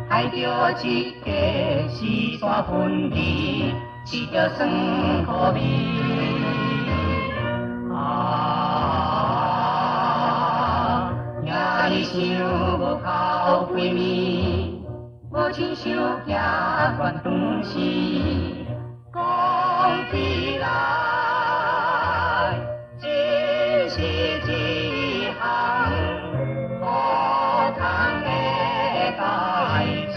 爱着一家四山分离，吃着酸苦味。也是想无靠几暝，无亲想行关长时，讲起来，真是一项无通的代志。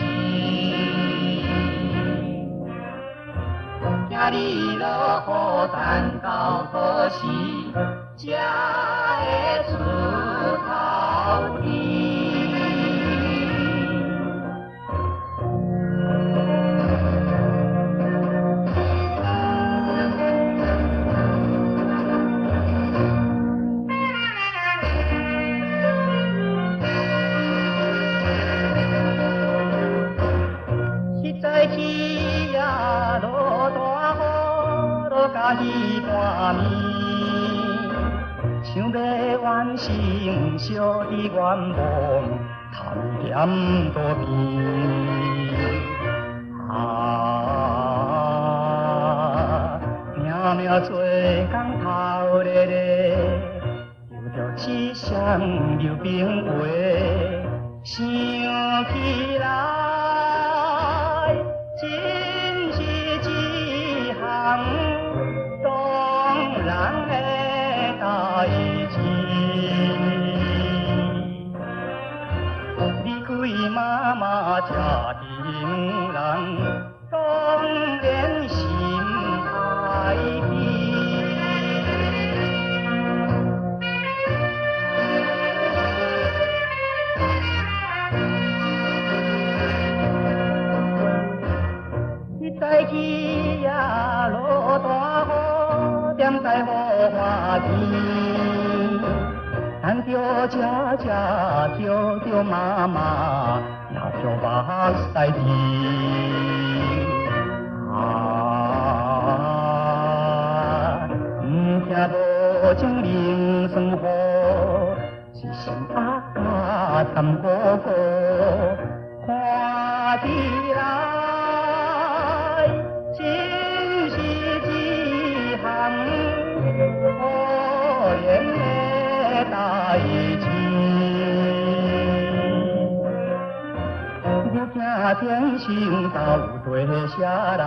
今日落雨等到何时，才会出头天？实在去呀，落大雨，落甲伊半暝。想要完成小的愿望，探险路边。拼命做工头咧咧，有着一双溜冰鞋，想起来，真是一项动人的代志。你开妈妈吃甜人，当然心太悲。实在去呀，落大雨，点在雨花天。咱着车车叫着妈妈，流着目屎天。唔听无情冷霜雨，一身阿甲淡薄薄，看起来真是一项可怜的代志。我惊天生斗地啥人，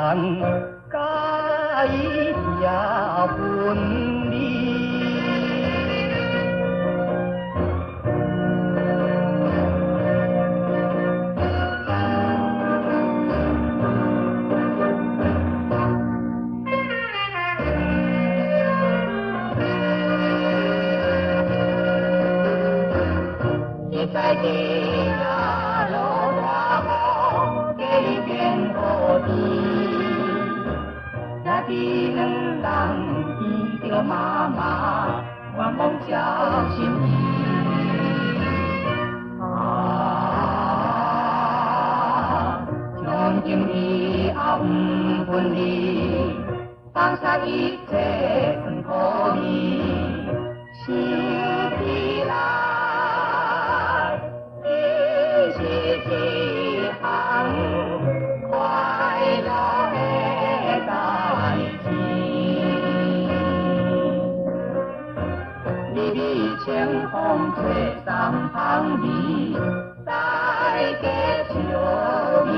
甲伊也分离。在地呀，落大雨，加一片雨地，也是两人见着妈妈，愿望照心意。从今以后不分离，放下一切酸苦味，想起来。是一项快乐的代志。日日清风吹三芳味，大家笑意。